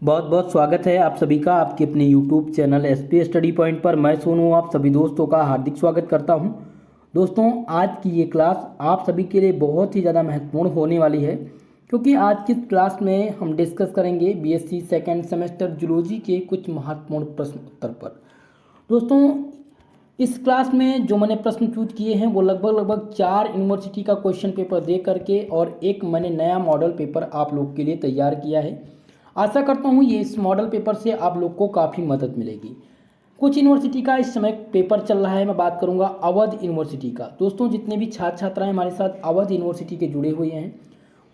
बहुत बहुत स्वागत है आप सभी का आपके अपने YouTube channel SP study point पर। मैं सोनू आप सभी दोस्तों का हार्दिक स्वागत करता हूं। दोस्तों, आज की ये क्लास आप सभी के लिए बहुत ही ज़्यादा महत्वपूर्ण होने वाली है, क्योंकि आज की क्लास में हम डिस्कस करेंगे BSc सेकेंड सेमेस्टर जूलॉजी के कुछ महत्वपूर्ण प्रश्न उत्तर पर। दोस्तों, इस क्लास में जो मैंने प्रश्न चूज किए हैं वो लगभग 4 यूनिवर्सिटी का क्वेश्चन पेपर दे करके और एक मैंने नया मॉडल पेपर आप लोग के लिए तैयार किया है। आशा करता हूँ ये इस मॉडल पेपर से आप लोग को काफ़ी मदद मिलेगी। कुछ यूनिवर्सिटी का इस समय पेपर चल रहा है, मैं बात करूँगा अवध यूनिवर्सिटी का। दोस्तों, जितने भी छात्र छात्राएँ हमारे साथ अवध यूनिवर्सिटी के जुड़े हुए हैं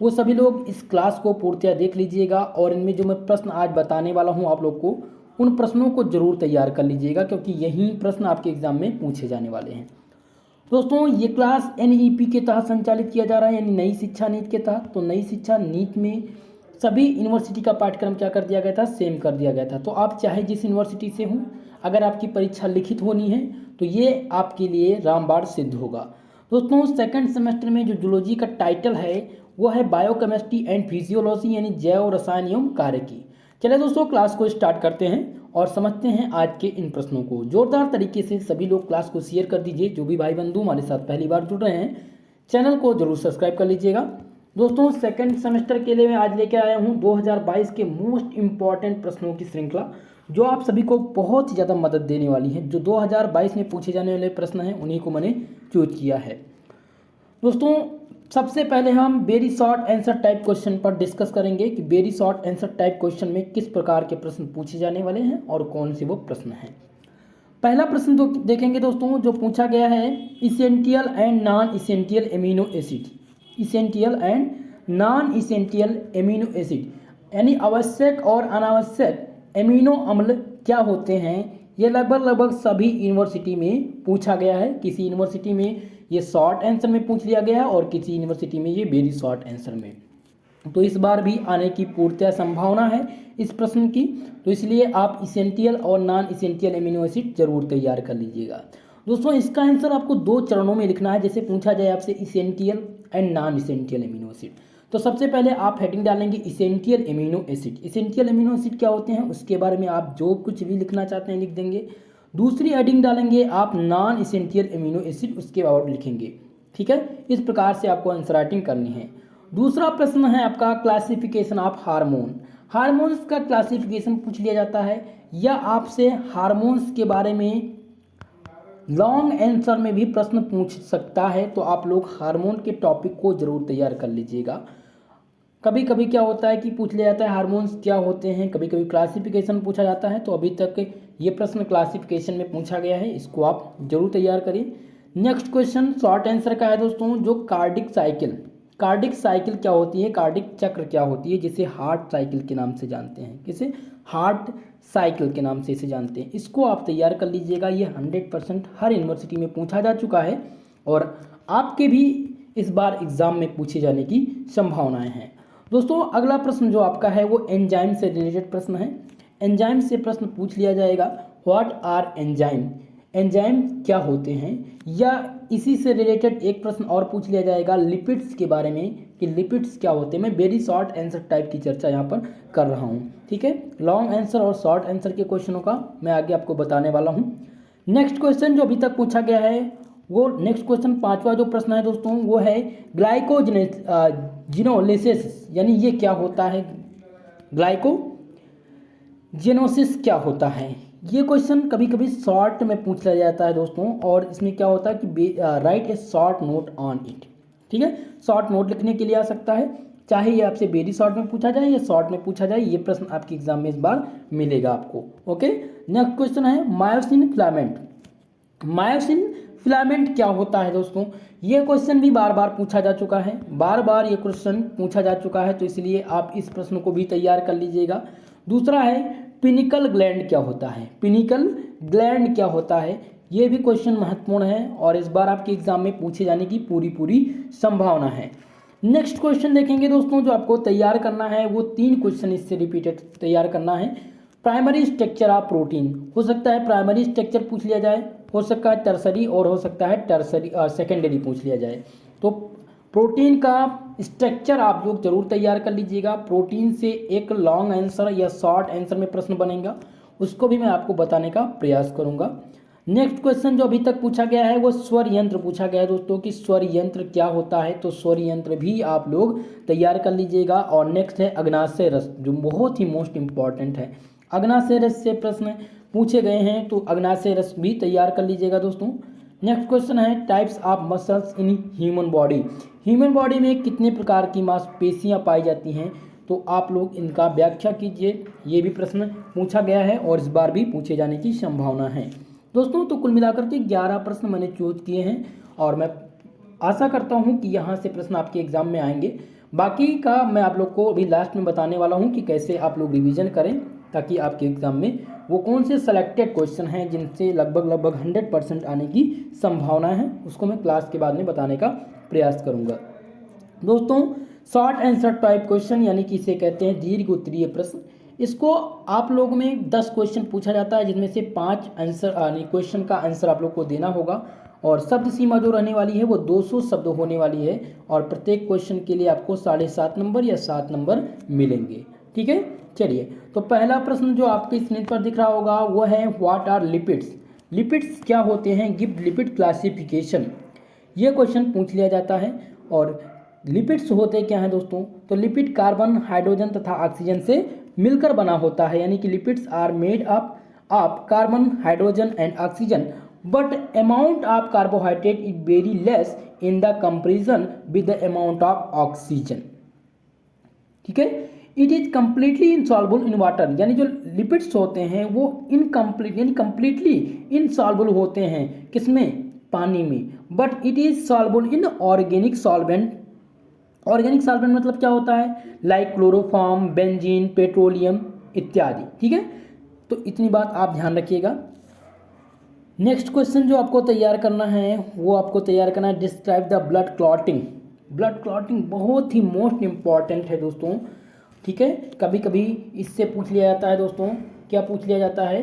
वो सभी लोग इस क्लास को पूर्णतः देख लीजिएगा, और इनमें जो मैं प्रश्न आज बताने वाला हूँ आप लोग को, उन प्रश्नों को जरूर तैयार कर लीजिएगा, क्योंकि यही प्रश्न आपके एग्जाम में पूछे जाने वाले हैं। दोस्तों, ये क्लास NEP के तहत संचालित किया जा रहा है, यानी नई शिक्षा नीति के तहत। तो नई शिक्षा नीति में सभी यूनिवर्सिटी का पाठ्यक्रम क्या कर दिया गया था, सेम कर दिया गया था। तो आप चाहे जिस यूनिवर्सिटी से हों, अगर आपकी परीक्षा लिखित होनी है तो ये आपके लिए रामबाण सिद्ध होगा। दोस्तों, सेकंड सेमेस्टर में जो जूलॉजी का टाइटल है वो है बायोकेमिस्ट्री एंड फिजियोलॉजी, यानी जैव रसायन एवं कार्यकी। चलिए दोस्तों, क्लास को स्टार्ट करते हैं और समझते हैं आज के इन प्रश्नों को। जोरदार तरीके से सभी लोग क्लास को शेयर कर दीजिए। जो भी भाई बंधु हमारे साथ पहली बार जुड़ रहे हैं, चैनल को जरूर सब्सक्राइब कर लीजिएगा। दोस्तों, सेकंड सेमेस्टर के लिए मैं आज लेकर आया हूं 2022 के मोस्ट इंपॉर्टेंट प्रश्नों की श्रृंखला, जो आप सभी को बहुत ही ज़्यादा मदद देने वाली है। जो 2022 में पूछे जाने वाले प्रश्न हैं उन्हीं को मैंने चूज किया है। दोस्तों, सबसे पहले हम very short answer type question पर डिस्कस करेंगे कि very short answer type question में किस प्रकार के प्रश्न पूछे जाने वाले हैं और कौन से वो प्रश्न हैं। पहला प्रश्न तो देखेंगे दोस्तों, जो पूछा गया है, essential and non essential amino acid. Essential and non essential amino acid यानी आवश्यक और अनावश्यक एमिनो अम्ल क्या होते हैं। ये लगभग सभी यूनिवर्सिटी में पूछा गया है। किसी यूनिवर्सिटी में ये शॉर्ट आंसर में पूछ लिया गया है और किसी यूनिवर्सिटी में ये वेरी शॉर्ट आंसर में। तो इस बार भी आने की पूर्णतः संभावना है इस प्रश्न की। तो इसलिए आप इसेंशियल और नॉन इसेंशियल एमिनो एसिड जरूर तैयार कर लीजिएगा। दोस्तों, इसका आंसर आपको 2 चरणों में लिखना है। जैसे पूछा जाए आपसे essential and non essential amino acid, तो सबसे पहले आप हेडिंग डालेंगे essential amino acid. Essential amino acid क्या होते हैं उसके बारे में आप जो कुछ भी लिखना चाहते हैं लिख देंगे। दूसरी हेडिंग डालेंगे आप नॉन इसेंशियल एमिनो एसिड, उसके बाद लिखेंगे। ठीक है, इस प्रकार से आपको आंसर राइटिंग करनी है। दूसरा प्रश्न है आपका क्लासिफिकेशन ऑफ हार्मोन। हार्मोन्स का क्लासिफिकेशन पूछ लिया जाता है, या आपसे हार्मोन्स के बारे में लॉन्ग आंसर में भी प्रश्न पूछ सकता है। तो आप लोग हार्मोन के टॉपिक को जरूर तैयार कर लीजिएगा। कभी कभी क्या होता है कि पूछ लिया जाता है हार्मोन्स क्या होते हैं, कभी कभी क्लासिफिकेशन पूछा जाता है। तो अभी तक ये प्रश्न क्लासिफिकेशन में पूछा गया है, इसको आप जरूर तैयार करिए। नेक्स्ट क्वेश्चन शॉर्ट आंसर का है दोस्तों, जो कार्डिक साइकिल। कार्डिक साइकिल क्या होती है, कार्डिक चक्र क्या होती है, जिसे हार्ट साइकिल के नाम से जानते हैं। किसे? हार्ट साइकिल के नाम से इसे जानते हैं। इसको आप तैयार कर लीजिएगा। ये 100% हर यूनिवर्सिटी में पूछा जा चुका है और आपके भी इस बार एग्जाम में पूछे जाने की संभावनाएं हैं। दोस्तों, अगला प्रश्न जो आपका है वो एंजाइम से रिलेटेड प्रश्न है। एंजाइम से प्रश्न पूछ लिया जाएगा, व्हाट आर एंजाइम। एंजाइम क्या होते हैं, या इसी से रिलेटेड एक प्रश्न और पूछ लिया जाएगा लिपिड्स के बारे में कि लिपिड्स क्या होते हैं। मैं वेरी शॉर्ट आंसर टाइप की चर्चा यहाँ पर कर रहा हूँ। ठीक है, लॉन्ग आंसर और शॉर्ट आंसर के क्वेश्चनों का मैं आगे आपको बताने वाला हूँ। नेक्स्ट क्वेश्चन जो अभी तक पूछा गया है वो नेक्स्ट क्वेश्चन 5वां जो प्रश्न है दोस्तों वो है ग्लाइकोजिनोलिसिस, यानी ये क्या होता है। ग्लाइकोजेनोसिस क्या होता है। ये क्वेश्चन कभी कभी शॉर्ट में पूछ लिया जाता है दोस्तों, और इसमें क्या होता है कि right A short note on it. ठीक है, शॉर्ट नोट लिखने के लिए आ सकता है, चाहे ये आपसे वेरी शॉर्ट में पूछा जाए या शॉर्ट में पूछा जाए। ये प्रश्न आपके एग्जाम में इस बार मिलेगा आपको। ओके, नेक्स्ट क्वेश्चन है मायोसिन फिलामेंट। मायोसिन फिलामेंट क्या होता है दोस्तों, ये क्वेश्चन भी बार बार पूछा जा चुका है। बार बार ये क्वेश्चन पूछा जा चुका है, तो इसलिए आप इस प्रश्न को भी तैयार कर लीजिएगा। दूसरा है पिनिकल ग्लैंड क्या होता है। पिनिकल ग्लैंड क्या होता है, ये भी क्वेश्चन महत्वपूर्ण है और इस बार आपके एग्जाम में पूछे जाने की पूरी संभावना है। नेक्स्ट क्वेश्चन देखेंगे दोस्तों, जो आपको तैयार करना है वो 3 क्वेश्चन इससे रिपीटेड तैयार करना है। प्राइमरी स्ट्रक्चर ऑफ प्रोटीन, हो सकता है प्राइमरी स्ट्रक्चर पूछ लिया जाए, हो सकता है टर्सरी, और हो सकता है टर्सरी सेकेंडरी पूछ लिया जाए। तो प्रोटीन का स्ट्रक्चर आप लोग जरूर तैयार कर लीजिएगा। प्रोटीन से एक लॉन्ग आंसर या शॉर्ट आंसर में प्रश्न बनेगा, उसको भी मैं आपको बताने का प्रयास करूंगा। नेक्स्ट क्वेश्चन जो अभी तक पूछा गया है वो स्वर यंत्र पूछा गया है दोस्तों कि स्वर यंत्र क्या होता है, तो स्वर यंत्र भी आप लोग तैयार कर लीजिएगा। और नेक्स्ट है अग्नाशय रस, जो बहुत ही मोस्ट इंपॉर्टेंट है। अग्नाशय रस से प्रश्न पूछे गए हैं, तो अग्नाशय रस भी तैयार कर लीजिएगा दोस्तों। नेक्स्ट क्वेश्चन है types of muscles in human body. Human body में कितने प्रकार की मांसपेशियां पाई जाती हैं, तो आप लोग इनका व्याख्या कीजिए। ये भी प्रश्न पूछा गया है और इस बार भी पूछे जाने की संभावना है दोस्तों। तो कुल मिलाकर के 11 प्रश्न मैंने चूज किए हैं और मैं आशा करता हूं कि यहाँ से प्रश्न आपके एग्जाम में आएंगे। बाकी का मैं आप लोग को अभी लास्ट में बताने वाला हूं कि कैसे आप लोग रिवीजन करें, ताकि आपके एग्जाम में वो कौन से सेलेक्टेड क्वेश्चन हैं जिनसे लगभग 100% आने की संभावना है, उसको मैं क्लास के बाद में बताने का प्रयास करूंगा दोस्तों। शॉर्ट आंसर टाइप क्वेश्चन यानी कि इसे कहते हैं दीर्घ उत्तरीय प्रश्न। इसको आप लोग में 10 क्वेश्चन पूछा जाता है, जिनमें से 5 आंसर यानी क्वेश्चन का आंसर आप लोग को देना होगा। और शब्द सीमा जो रहने वाली है वो 200 शब्द होने वाली है, और प्रत्येक क्वेश्चन के लिए आपको 7.5 नंबर या 7 नंबर मिलेंगे। ठीक है, चलिए तो पहला प्रश्न जो आपके स्क्रीन पर दिख रहा होगा वो है व्हाट आर लिपिड्स। लिपिड्स क्या होते हैं, गिव लिपिड क्लासिफिकेशन। ये क्वेश्चन पूछ लिया जाता है। और लिपिड्स होते क्या हैं दोस्तों, तो लिपिड कार्बन, हाइड्रोजन तथा ऑक्सीजन से मिलकर बना होता है, यानी कि lipids are made up of carbon, hydrogen and oxygen, but amount of carbohydrate is very less in the comparison with the amount of oxygen. ठीक है, it is completely insoluble in water, यानी जो लिपिड्स होते हैं वो incomplete यानी completely insoluble होते हैं, किसमें, पानी में, but it is soluble in organic solvent. Organic solvent मतलब क्या होता है, लाइक क्लोरोफॉर्म, बेंजीन, पेट्रोलियम इत्यादि। ठीक है, तो इतनी बात आप ध्यान रखिएगा। नेक्स्ट क्वेश्चन जो आपको तैयार करना है वो आपको तैयार करना है describe the blood clotting. Blood clotting बहुत ही मोस्ट इंपॉर्टेंट है दोस्तों। ठीक है, कभी कभी इससे पूछ लिया जाता है दोस्तों, क्या पूछ लिया जाता है,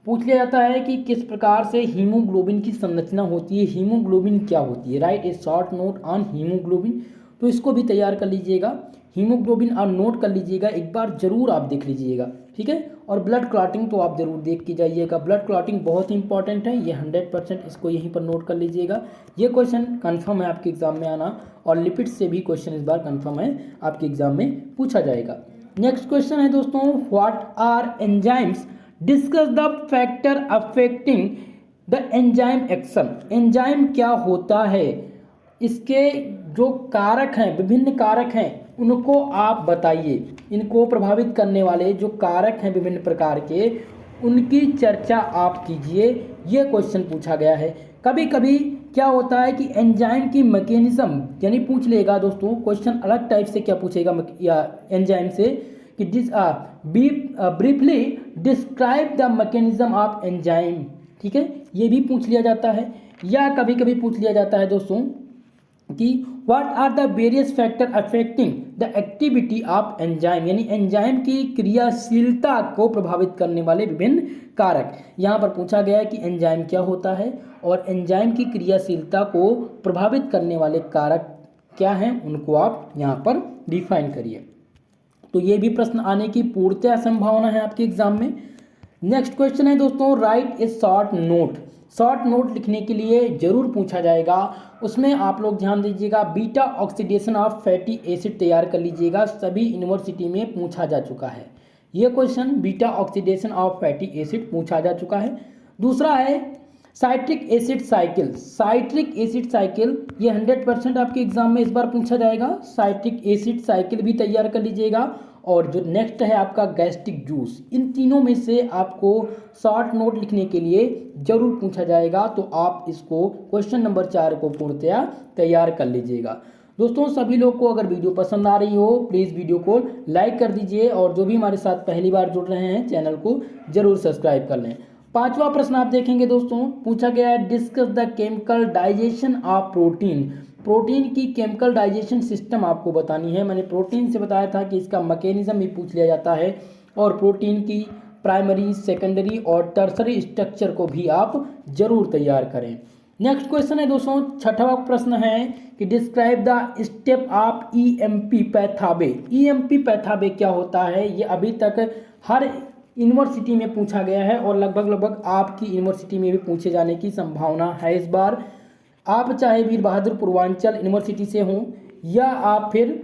पूछ लिया जाता है कि किस प्रकार से हीमोग्लोबिन की संरचना होती है, हीमोग्लोबिन क्या होती है, right A short note on haemoglobin. तो इसको भी तैयार कर लीजिएगा, हीमोग्लोबिन और नोट कर लीजिएगा, एक बार जरूर आप देख लीजिएगा। ठीक है, और ब्लड क्लॉटिंग तो आप जरूर देख के जाइएगा। ब्लड क्लॉटिंग बहुत ही इंपॉर्टेंट है, ये 100% इसको यहीं पर नोट कर लीजिएगा। ये क्वेश्चन कंफर्म है आपके एग्जाम में आना, और लिपिड से भी क्वेश्चन इस बार कंफर्म है आपके एग्जाम में पूछा जाएगा। नेक्स्ट क्वेश्चन है दोस्तों what are enzymes, discuss the factor affecting the enzyme action. Enzyme क्या होता है, इसके जो कारक हैं, विभिन्न कारक हैं, उनको आप बताइए। इनको प्रभावित करने वाले जो कारक हैं विभिन्न प्रकार के, उनकी चर्चा आप कीजिए। ये क्वेश्चन पूछा गया है। कभी कभी क्या होता है कि एंजाइम की मैकेनिज्म यानी पूछ लेगा दोस्तों, क्वेश्चन अलग टाइप से क्या पूछेगा या एंजाइम से कि briefly describe the mechanism of enzyme. ठीक है, ये भी पूछ लिया जाता है। या कभी कभी पूछ लिया जाता है दोस्तों कि what are the various factor affecting the activity of enzyme, यानी एंजाइम की क्रियाशीलता को प्रभावित करने वाले विभिन्न कारक। यहाँ पर पूछा गया है कि एंजाइम क्या होता है और एंजाइम की क्रियाशीलता को प्रभावित करने वाले कारक क्या हैं, उनको आप यहाँ पर डिफाइन करिए। तो ये भी प्रश्न आने की पूर्णतः संभावना है आपके एग्जाम में। नेक्स्ट क्वेश्चन है दोस्तों राइट ए शॉर्ट नोट। शॉर्ट नोट लिखने के लिए जरूर पूछा जाएगा, उसमें आप लोग ध्यान दीजिएगा, beta oxidation of fatty acid तैयार कर लीजिएगा। सभी यूनिवर्सिटी में पूछा जा चुका है ये question, beta oxidation of fatty acid पूछा जा चुका है। दूसरा है citric acid cycle. Citric acid cycle ये 100% आपके एग्जाम में इस बार पूछा जाएगा। साइट्रिक एसिड साइकिल भी तैयार कर लीजिएगा। और जो नेक्स्ट है आपका गैस्ट्रिक जूस, इन तीनों में से आपको शॉर्ट नोट लिखने के लिए जरूर पूछा जाएगा, तो आप इसको क्वेश्चन नंबर 4 को पूर्णतया तैयार कर लीजिएगा। दोस्तों सभी लोग को अगर वीडियो पसंद आ रही हो प्लीज़ वीडियो को लाइक कर दीजिए, और जो भी हमारे साथ पहली बार जुड़ रहे हैं चैनल को जरूर सब्सक्राइब कर लें। 5वां प्रश्न आप देखेंगे दोस्तों, पूछा गया है discuss the chemical digestion of protein. Protein की केमिकल डाइजेशन सिस्टम आपको बतानी है। मैंने प्रोटीन से बताया था कि इसका मैकेनिज्म भी पूछ लिया जाता है, और प्रोटीन की प्राइमरी, सेकेंडरी और टर्सरी स्ट्रक्चर को भी आप जरूर तैयार करें। नेक्स्ट क्वेश्चन है दोस्तों, छठवां प्रश्न है कि describe the step of EMP pathway. EMP pathway क्या होता है, ये अभी तक हर यूनिवर्सिटी में पूछा गया है और लगभग आपकी यूनिवर्सिटी में भी पूछे जाने की संभावना है इस बार। आप चाहे वीर बहादुर पूर्वांचल यूनिवर्सिटी से हों या आप फिर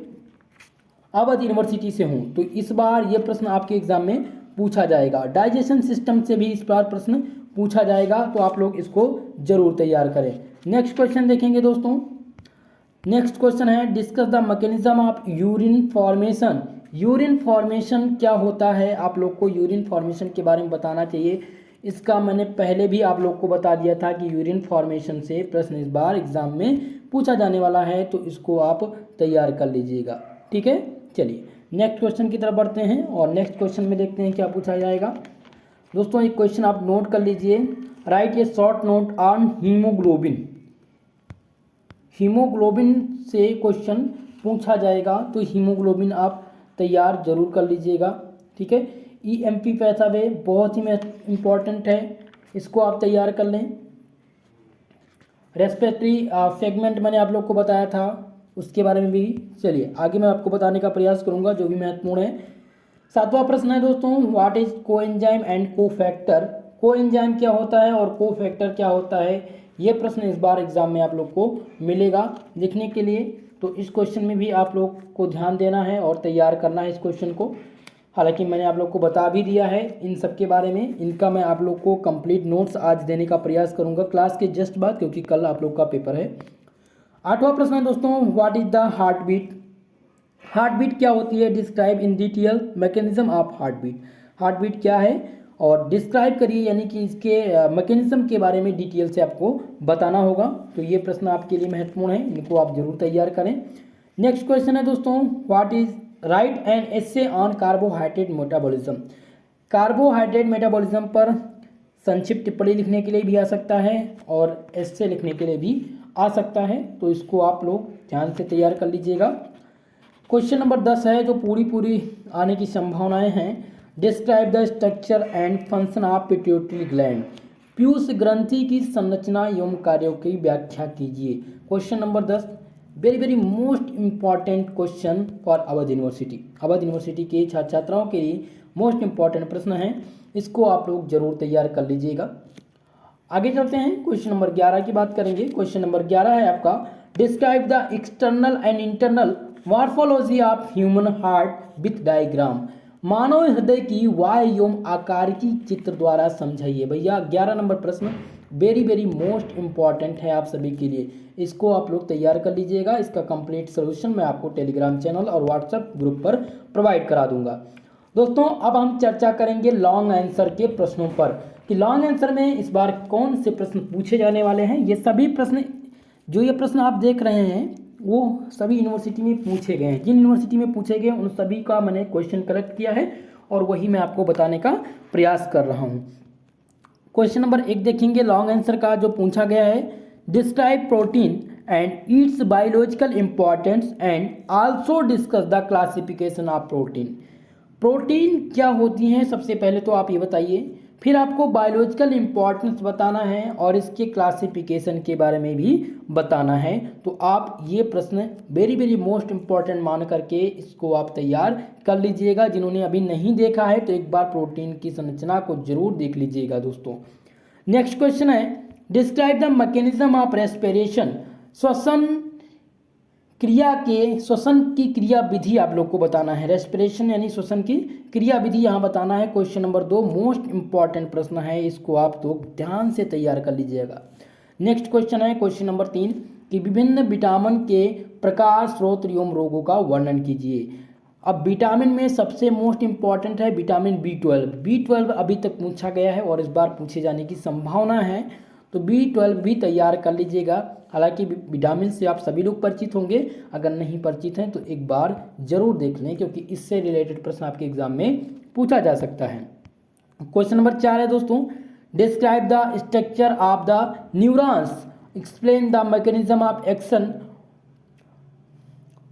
अवध यूनिवर्सिटी से हों, तो इस बार ये प्रश्न आपके एग्जाम में पूछा जाएगा। डाइजेशन सिस्टम से भी इस बार प्रश्न पूछा जाएगा, तो आप लोग इसको जरूर तैयार करें। नेक्स्ट क्वेश्चन देखेंगे दोस्तों। नेक्स्ट क्वेश्चन है discuss the mechanism of urine formation. Urine formation क्या होता है, आप लोग को यूरिन फॉर्मेशन के बारे में बताना चाहिए। इसका मैंने पहले भी आप लोग को बता दिया था कि यूरिन फॉर्मेशन से प्रश्न इस बार एग्जाम में पूछा जाने वाला है, तो इसको आप तैयार कर लीजिएगा। ठीक है, चलिए नेक्स्ट क्वेश्चन की तरफ बढ़ते हैं और नेक्स्ट क्वेश्चन में देखते हैं क्या पूछा जाएगा। दोस्तों एक क्वेश्चन आप नोट कर लीजिए, right A short note on haemoglobin. Haemoglobin से क्वेश्चन पूछा जाएगा, तो हीमोग्लोबिन आप तैयार जरूर कर लीजिएगा। ठीक है, ईएमपी पैथावे बहुत ही इम्पॉर्टेंट है, इसको आप तैयार कर लें। रेस्पिरेटरी सेगमेंट मैंने आप लोग को बताया था, उसके बारे में भी चलिए आगे मैं आपको बताने का प्रयास करूंगा जो भी महत्वपूर्ण है। सातवां प्रश्न है दोस्तों, what is coenzyme and cofactor. Coenzyme क्या होता है और कोफैक्टर क्या होता है, ये प्रश्न इस बार एग्जाम में आप लोग को मिलेगा लिखने के लिए, तो इस क्वेश्चन में भी आप लोग को ध्यान देना है और तैयार करना है इस क्वेश्चन को। हालांकि मैंने आप लोग को बता भी दिया है इन सब के बारे में, इनका मैं आप लोग को कंप्लीट नोट्स आज देने का प्रयास करूंगा क्लास के जस्ट बाद, क्योंकि कल आप लोग का पेपर है। आठवां प्रश्न है दोस्तों, what is the heart beat. Heart beat क्या होती है, describe in detail mechanism of heart beat. Heart beat क्या है और डिस्क्राइब करिए, यानी कि इसके मैकेनिज्म के बारे में डिटेल से आपको बताना होगा। तो ये प्रश्न आपके लिए महत्वपूर्ण है, इनको आप जरूर तैयार करें। नेक्स्ट क्वेश्चन है दोस्तों, what is right an essay on carbohydrate metabolism. Carbohydrate metabolism पर संक्षिप्त टिप्पणी लिखने के लिए भी आ सकता है और एसे लिखने के लिए भी आ सकता है, तो इसको आप लोग ध्यान से तैयार कर लीजिएगा। क्वेश्चन नंबर 10 है जो पूरी आने की संभावनाएं हैं, describe the structure and function of pituitary gland. Piyush ग्रंथि की संरचना एवं कार्यों की व्याख्या कीजिए। Question number 10 very most important question for Awadh university. Awadh university के छात्र छात्राओं के लिए मोस्ट इंपॉर्टेंट प्रश्न है, इसको आप लोग जरूर तैयार कर लीजिएगा। आगे चलते हैं, क्वेश्चन नंबर 11 की बात करेंगे। क्वेश्चन नंबर 11 है आपका, describe the external and internal morphology of human heart with diagram. मानव हृदय की वाय एवं आकार की चित्र द्वारा समझाइए। भैया 11 नंबर प्रश्न वेरी मोस्ट इंपॉर्टेंट है आप सभी के लिए, इसको आप लोग तैयार कर लीजिएगा। इसका कंप्लीट सोल्यूशन मैं आपको टेलीग्राम चैनल और व्हाट्सएप ग्रुप पर प्रोवाइड करा दूंगा। दोस्तों अब हम चर्चा करेंगे लॉन्ग आंसर के प्रश्नों पर, कि लॉन्ग आंसर में इस बार कौन से प्रश्न पूछे जाने वाले हैं। ये सभी प्रश्न, जो ये प्रश्न आप देख रहे हैं, वो सभी यूनिवर्सिटी में पूछे गए हैं। जिन यूनिवर्सिटी में पूछे गए उन सभी का मैंने क्वेश्चन कलेक्ट किया है और वही मैं आपको बताने का प्रयास कर रहा हूँ। क्वेश्चन नंबर 1 देखेंगे लॉन्ग आंसर का, जो पूछा गया है, describe protein and it's biological importance and also discuss the classification of protein. Protein क्या होती हैं सबसे पहले तो आप ये बताइए, फिर आपको बायोलॉजिकल इंपॉर्टेंस बताना है और इसके क्लासिफिकेशन के बारे में भी बताना है। तो आप ये प्रश्न वेरी मोस्ट इंपॉर्टेंट मान करके इसको आप तैयार कर लीजिएगा। जिन्होंने अभी नहीं देखा है तो एक बार प्रोटीन की संरचना को जरूर देख लीजिएगा दोस्तों। नेक्स्ट क्वेश्चन है, describe the mechanism of respiration. श्वसन की क्रिया विधि आप लोग को बताना है। रेस्पिरेशन यानी श्वसन की क्रिया विधि यहाँ बताना है। क्वेश्चन नंबर 2 मोस्ट इंपॉर्टेंट प्रश्न है, इसको आप लोग ध्यान से तैयार कर लीजिएगा। नेक्स्ट क्वेश्चन है क्वेश्चन नंबर 3 कि विभिन्न विटामिन के प्रकार, स्रोत एवं रोगों का वर्णन कीजिए। अब विटामिन में सबसे मोस्ट इंपॉर्टेंट है विटामिन B12 अभी तक पूछा गया है और इस बार पूछे जाने की संभावना है, तो B12 भी तैयार कर लीजिएगा। हालांकि विटामिन से आप सभी लोग परिचित होंगे, अगर नहीं परिचित हैं तो एक बार जरूर देख लें, क्योंकि इससे रिलेटेड प्रश्न आपके एग्जाम में पूछा जा सकता है। क्वेश्चन नंबर 4 है दोस्तों, describe the structure of the neurons, explain the mechanism of action,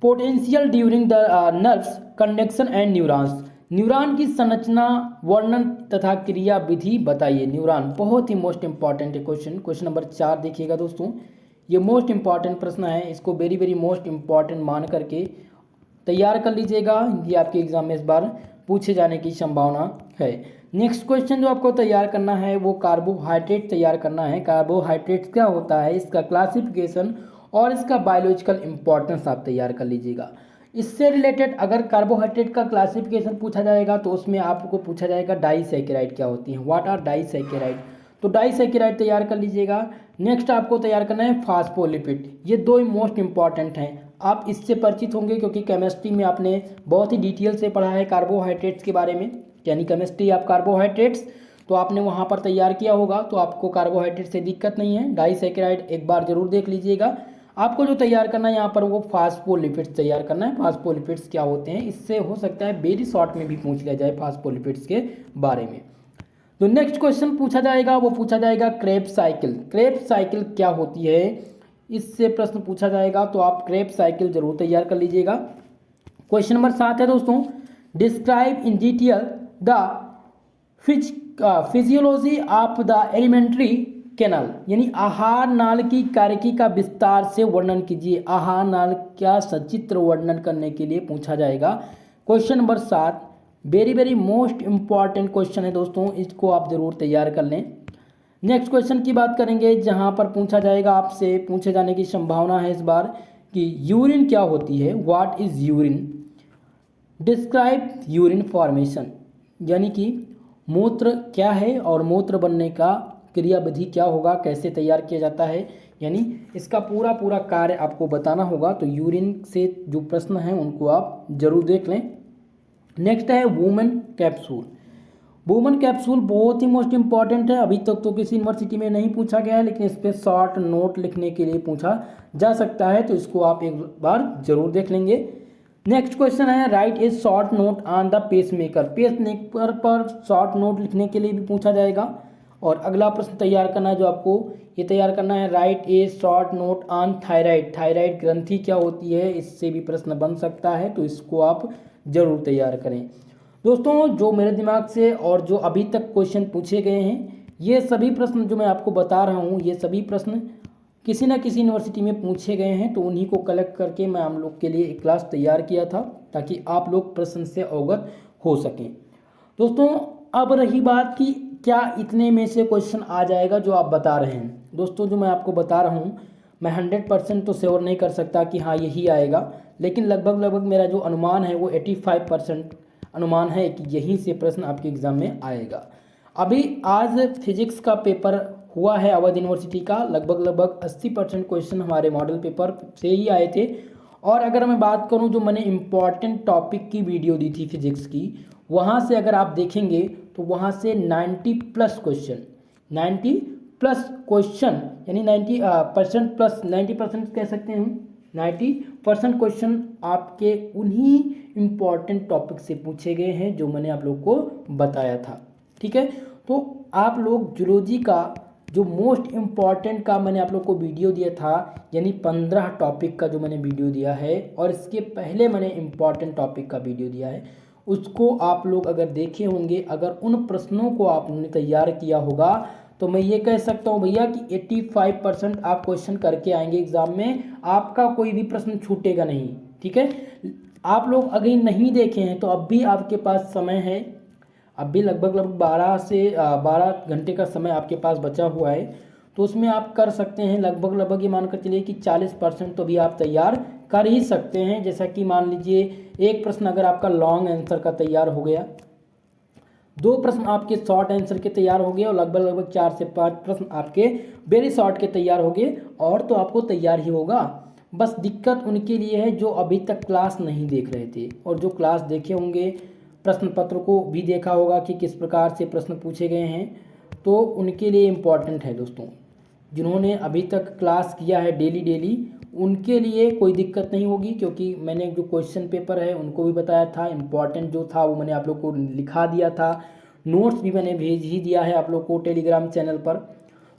potential during the nerves conduction and neurons. Neuron की संरचना, वर्णन तथा क्रिया विधि बताइए। न्यूरॉन बहुत ही मोस्ट इंपॉर्टेंट है क्वेश्चन। क्वेश्चन नंबर 4 देखिएगा दोस्तों, ये मोस्ट इंपॉर्टेंट प्रश्न है, इसको वेरी वेरी मोस्ट इंपॉर्टेंट मान करके तैयार कर लीजिएगा। ये आपके एग्जाम में इस बार पूछे जाने की संभावना है। नेक्स्ट क्वेश्चन जो आपको तैयार करना है वो कार्बोहाइड्रेट तैयार करना है। कार्बोहाइड्रेट क्या होता है, इसका क्लासिफिकेशन और इसका बायोलॉजिकल इंपॉर्टेंस आप तैयार कर लीजिएगा। इससे रिलेटेड अगर कार्बोहाइड्रेट का क्लासिफिकेशन पूछा जाएगा तो उसमें आपको पूछा जाएगा डाइसैकेराइड क्या होती है, व्हाट आर डाइसैकेराइड, तो डाइसैकेराइड तैयार कर लीजिएगा। नेक्स्ट आपको तैयार करना है फास्फोलिपिड, ये दो ही मोस्ट इंपॉर्टेंट हैं। आप इससे परिचित होंगे क्योंकि केमिस्ट्री में आपने बहुत ही डिटेल से पढ़ा है कार्बोहाइड्रेट्स के बारे में, यानी केमिस्ट्री ऑफ कार्बोहाइड्रेट्स, तो आपने वहाँ पर तैयार किया होगा, तो आपको कार्बोहाइड्रेट से दिक्कत नहीं है। डाइसैकेराइड एक बार जरूर देख लीजिएगा। आपको जो तैयार करना है यहाँ पर वो फास्फोलिपिड्स तैयार करना है। फास्फोलिपिड्स क्या होते हैं, इससे हो सकता है वेरी शॉर्ट में भी पूछ लिया जाए फास्फोलिपिड्स के बारे में। तो नेक्स्ट क्वेश्चन पूछा जाएगा वो पूछा जाएगा क्रेब्स साइकिल। क्रेब्स साइकिल क्या होती है, इससे प्रश्न पूछा जाएगा, तो आप क्रेब्स साइकिल जरूर तैयार कर लीजिएगा। क्वेश्चन नंबर 7 है दोस्तों, describe in detail the physiology of the alimentary canal, यानी आहार नाल की कार्यकी का विस्तार से वर्णन कीजिए। आहार नाल का सचित्र वर्णन करने के लिए पूछा जाएगा। Question number 7 very very most important question है दोस्तों, इसको आप जरूर तैयार कर लें। नेक्स्ट क्वेश्चन की बात करेंगे जहां पर पूछा जाएगा, आपसे पूछे जाने की संभावना है इस बार कि यूरिन क्या होती है, what is urine, describe urine formation, यानी कि मूत्र क्या है और मूत्र बनने का क्रिया विधि क्या होगा, कैसे तैयार किया जाता है, यानी इसका पूरा पूरा कार्य आपको बताना होगा। तो यूरिन से जो प्रश्न हैं उनको आप जरूर देख लें। नेक्स्ट है वुमेन कैप्सूल। वुमेन कैप्सूल बहुत ही मोस्ट इंपॉर्टेंट है, अभी तक तो किसी यूनिवर्सिटी में नहीं पूछा गया है, लेकिन इस पर शॉर्ट नोट लिखने के लिए पूछा जा सकता है, तो इसको आप एक बार जरूर देख लेंगे। नेक्स्ट क्वेश्चन है right A short note on the pacemaker. Pacemaker पर शॉर्ट नोट लिखने के लिए भी पूछा जाएगा। और अगला प्रश्न तैयार करना है जो आपको ये तैयार करना है, right A short note on thyroid. Thyroid ग्रंथि क्या होती है, इससे भी प्रश्न बन सकता है, तो इसको आप जरूर तैयार करें। दोस्तों जो मेरे दिमाग से और जो अभी तक क्वेश्चन पूछे गए हैं, ये सभी प्रश्न जो मैं आपको बता रहा हूँ, ये सभी प्रश्न किसी न किसी यूनिवर्सिटी में पूछे गए हैं, तो उन्हीं को कलेक्ट करके मैं हम लोग के लिए एक क्लास तैयार किया था ताकि आप लोग प्रश्न से अवगत हो सकें। दोस्तों अब रही बात कि क्या इतने में से क्वेश्चन आ जाएगा जो आप बता रहे हैं। दोस्तों जो मैं आपको बता रहा हूँ, मैं 100% तो श्योर नहीं कर सकता कि हाँ यही आएगा, लेकिन लगभग मेरा जो अनुमान है वो 85% अनुमान है कि यहीं से प्रश्न आपके एग्ज़ाम में आएगा। अभी आज फिजिक्स का पेपर हुआ है अवध यूनिवर्सिटी का, लगभग 80% क्वेश्चन हमारे मॉडल पेपर से ही आए थे। और अगर मैं बात करूं जो मैंने इम्पॉर्टेंट टॉपिक की वीडियो दी थी फिजिक्स की, वहां से अगर आप देखेंगे तो वहां से 90+ क्वेश्चन, 90+ क्वेश्चन, यानी 90% प्लस 90% कह सकते हैं हम, 90% क्वेश्चन आपके उन्हीं इम्पॉर्टेंट टॉपिक से पूछे गए हैं जो मैंने आप लोग को बताया था। ठीक है, तो आप लोग जूलॉजी का जो मोस्ट इम्पॉर्टेंट का मैंने आप लोग को वीडियो दिया था, यानी 15 टॉपिक का जो मैंने वीडियो दिया है, और इसके पहले मैंने इम्पॉर्टेंट टॉपिक का वीडियो दिया है, उसको आप लोग अगर देखे होंगे, अगर उन प्रश्नों को आपने तैयार किया होगा, तो मैं ये कह सकता हूँ भैया कि 85% आप क्वेश्चन करके आएंगे एग्जाम में, आपका कोई भी प्रश्न छूटेगा नहीं। ठीक है, आप लोग अगर नहीं देखे हैं तो अब भी आपके पास समय है, अब भी लगभग 12 घंटे का समय आपके पास बचा हुआ है, तो उसमें आप कर सकते हैं लगभग ये मानकर चलिए कि 40% तो भी आप तैयार कर ही सकते हैं। जैसा कि मान लीजिए एक प्रश्न अगर आपका लॉन्ग आंसर का तैयार हो गया, 2 प्रश्न आपके शॉर्ट आंसर के तैयार हो गए, और लगभग 4 से 5 प्रश्न आपके वेरी शॉर्ट के तैयार हो गए, और तो आपको तैयार ही होगा। बस दिक्कत उनके लिए है जो अभी तक क्लास नहीं देख रहे थे, और जो क्लास देखे होंगे, प्रश्न पत्र को भी देखा होगा कि किस प्रकार से प्रश्न पूछे गए हैं, तो उनके लिए इम्पॉर्टेंट है। दोस्तों जिन्होंने अभी तक क्लास किया है डेली उनके लिए कोई दिक्कत नहीं होगी, क्योंकि मैंने जो क्वेश्चन पेपर है उनको भी बताया था, इम्पॉर्टेंट जो था वो मैंने आप लोग को लिखा दिया था, नोट्स भी मैंने भेज ही दिया है आप लोग को टेलीग्राम चैनल पर।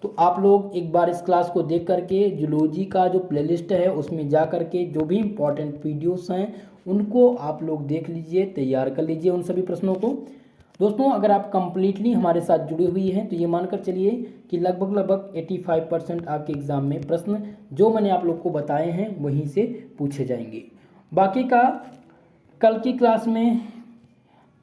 तो आप लोग एक बार इस क्लास को देख करके जूलॉजी का जो प्लेलिस्ट है उसमें जा करके जो भी इम्पोर्टेंट वीडियोस हैं उनको आप लोग देख लीजिए, तैयार कर लीजिए उन सभी प्रश्नों को। दोस्तों अगर आप कंप्लीटली हमारे साथ जुड़ी हुई हैं तो ये मानकर चलिए कि लगभग 85% आपके एग्ज़ाम में प्रश्न जो मैंने आप लोग को बताए हैं वहीं से पूछे जाएंगे। बाकी का कल की क्लास में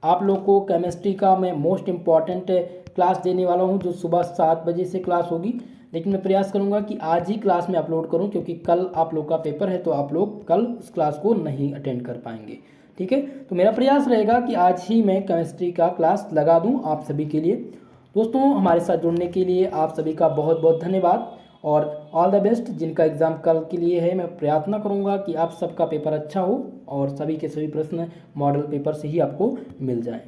आप लोग को केमिस्ट्री का मैं मोस्ट इम्पॉर्टेंट क्लास देने वाला हूं, जो सुबह 7 बजे से क्लास होगी। लेकिन मैं प्रयास करूंगा कि आज ही क्लास में अपलोड करूं, क्योंकि कल आप लोग का पेपर है तो आप लोग कल उस क्लास को नहीं अटेंड कर पाएंगे। ठीक है, तो मेरा प्रयास रहेगा कि आज ही मैं केमिस्ट्री का क्लास लगा दूं आप सभी के लिए। दोस्तों हमारे साथ जुड़ने के लिए आप सभी का बहुत बहुत धन्यवाद और ऑल द बेस्ट। जिनका एग्ज़ाम कल के लिए है, मैं प्रार्थना करूंगा कि आप सबका पेपर अच्छा हो और सभी के सभी प्रश्न मॉडल पेपर से ही आपको मिल जाएं।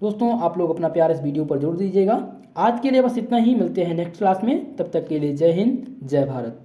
दोस्तों आप लोग अपना प्यार इस वीडियो पर जोड़ दीजिएगा। आज के लिए बस इतना ही, मिलते हैं नेक्स्ट क्लास में, तब तक के लिए जय हिंद जय भारत।